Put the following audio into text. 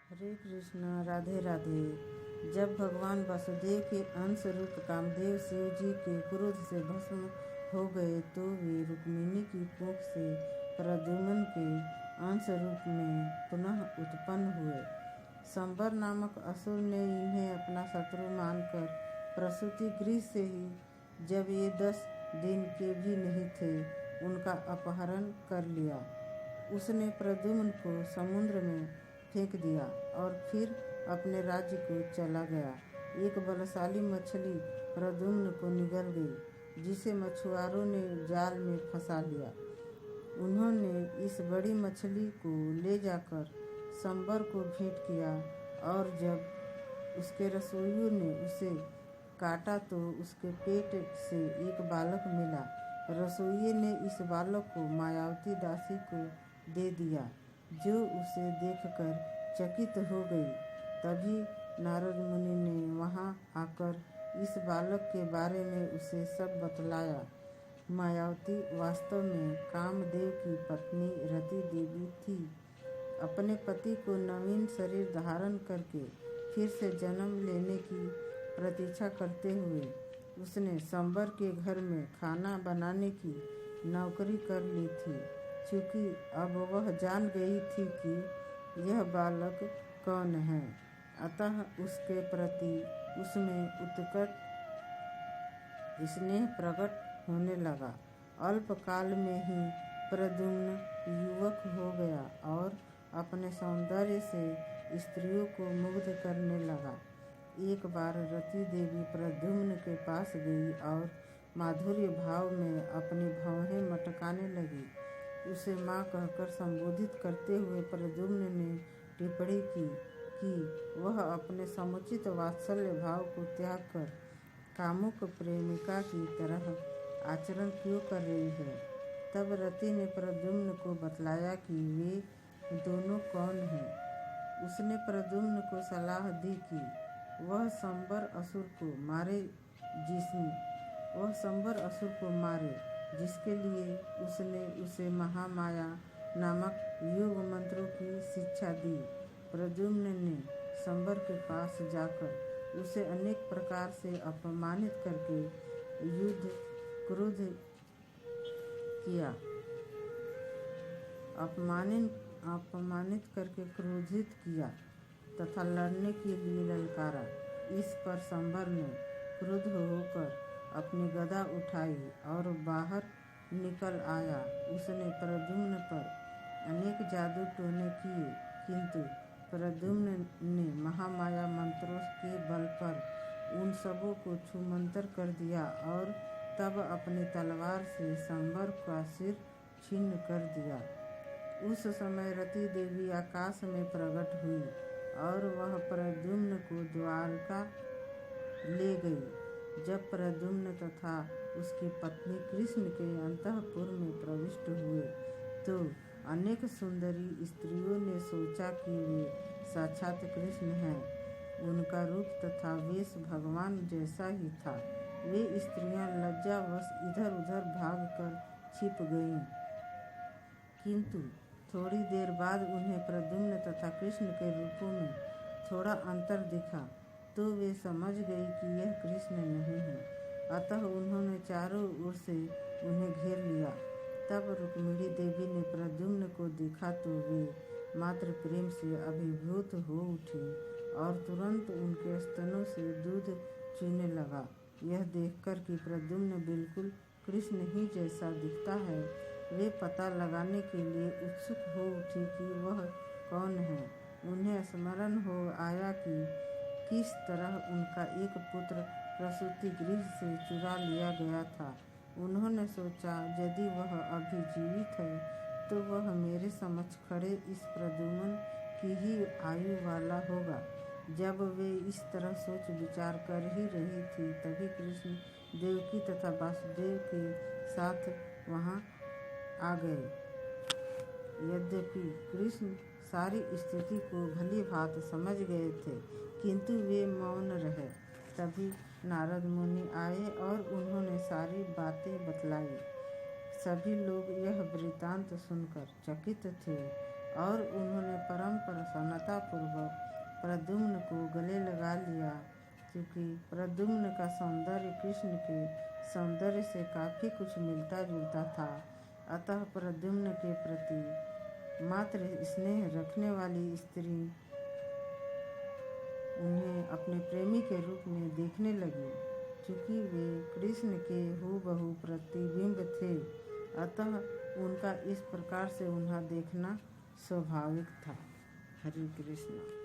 हरे कृष्णा। राधे राधे। जब भगवान वासुदेव के अंश रूप कामदेव शिव जी के क्रोध से भस्म हो गए तो वे रुक्मिणी की कोख से प्रद्युम्न के अंश रूप में पुनः उत्पन्न हुए। संबर नामक असुर ने इन्हें अपना शत्रु मानकर प्रसूति गृह से ही, जब ये 10 दिन के भी नहीं थे, उनका अपहरण कर लिया। उसने प्रद्युम्न को समुद्र में फेंक दिया और फिर अपने राज्य को चला गया। एक बलशाली मछली प्रद्युम्न को निगल गई, जिसे मछुआरों ने जाल में फंसा लिया। उन्होंने इस बड़ी मछली को ले जाकर संबर को भेंट किया और जब उसके रसोइयों ने उसे काटा तो उसके पेट से एक बालक मिला। रसोइये ने इस बालक को मायावती दासी को दे दिया, जो उसे देखकर चकित हो गई। तभी नारद मुनि ने वहां आकर इस बालक के बारे में उसे सब बतलाया। मायावती वास्तव में कामदेव की पत्नी रति देवी थी। अपने पति को नवीन शरीर धारण करके फिर से जन्म लेने की प्रतीक्षा करते हुए उसने संबर के घर में खाना बनाने की नौकरी कर ली थी। चूँकि अब वह जान गई थी कि यह बालक कौन है, अतः उसके प्रति उसमें उत्कट स्नेह प्रकट होने लगा। अल्पकाल में ही प्रद्युम्न युवक हो गया और अपने सौंदर्य से स्त्रियों को मुग्ध करने लगा। एक बार रति देवी प्रद्युम्न के पास गई और माधुर्य भाव में अपनी भौहें मटकाने लगी। उसे माँ कहकर संबोधित करते हुए प्रद्युम्न ने टिप्पणी की कि वह अपने समुचित वात्सल्य भाव को त्याग कर कामुक प्रेमिका की तरह आचरण क्यों कर रही है। तब रति ने प्रद्युम्न को बतलाया कि वे दोनों कौन हैं। उसने प्रद्युम्न को सलाह दी कि वह संबर असुर को मारे, जिसके लिए उसने उसे महामाया नामक योग मंत्रों की शिक्षा दी। प्रद्युम्न ने संबर के पास जाकर उसे अनेक प्रकार से अपमानित करके क्रोधित किया तथा लड़ने के लिए ललकारा। इस पर संबर ने क्रुद्ध होकर अपनी गदा उठाई और बाहर निकल आया। उसने प्रद्युम्न पर अनेक जादू टोने किए, किंतु प्रद्युम्न ने महामाया मंत्रों के बल पर उन सबों को छूमंतर कर दिया और तब अपनी तलवार से संबर का सिर छिन्न कर दिया। उस समय रति देवी आकाश में प्रकट हुई और वह प्रद्युम्न को द्वारका ले गई। जब प्रद्युम्न तथा उसकी पत्नी कृष्ण के अंतःपुर में प्रविष्ट हुए तो अनेक सुंदरी स्त्रियों ने सोचा कि वे साक्षात कृष्ण हैं। उनका रूप तथा वेश भगवान जैसा ही था। वे स्त्रियां लज्जावश इधर उधर भागकर छिप गईं, किंतु थोड़ी देर बाद उन्हें प्रद्युम्न तथा कृष्ण के रूपों में थोड़ा अंतर दिखा तो वे समझ गई कि यह कृष्ण नहीं है। अतः उन्होंने चारों ओर से उन्हें घेर लिया। तब रुक्मिणी देवी ने प्रद्युम्न को देखा तो वे मात्र प्रेम से अभिभूत हो उठी और तुरंत उनके स्तनों से दूध चूने लगा। यह देखकर कि प्रद्युम्न बिल्कुल कृष्ण ही जैसा दिखता है, वे पता लगाने के लिए उत्सुक हो उठी कि वह कौन है। उन्हें स्मरण हो आया कि किस तरह उनका एक पुत्र प्रसूति गृह से चुरा लिया गया था। उन्होंने सोचा, यदि वह अभी जीवित है तो वह मेरे समक्ष खड़े इस प्रद्युम्न की ही आयु वाला होगा। जब वे इस तरह सोच विचार कर ही रही थी, तभी कृष्ण देवकी तथा वासुदेव के साथ वहां आ गए। यद्यपि कृष्ण सारी स्थिति को भली भांति समझ गए थे, किंतु वे मौन रहे। तभी नारद मुनि आए और उन्होंने सारी बातें बतलाई। सभी लोग यह वृत्तांत सुनकर चकित थे और उन्होंने परम प्रसन्नतापूर्वक प्रद्युम्न को गले लगा लिया। क्योंकि प्रद्युम्न का सौंदर्य कृष्ण के सौंदर्य से काफ़ी कुछ मिलता जुलता था, अतः प्रद्युम्न के प्रति मात्र स्नेह रखने वाली स्त्री उन्हें अपने प्रेमी के रूप में देखने लगी। चूँकि वे कृष्ण के हूबहू प्रतिबिंब थे, अतः उनका इस प्रकार से उन्हें देखना स्वाभाविक था। हरे कृष्ण।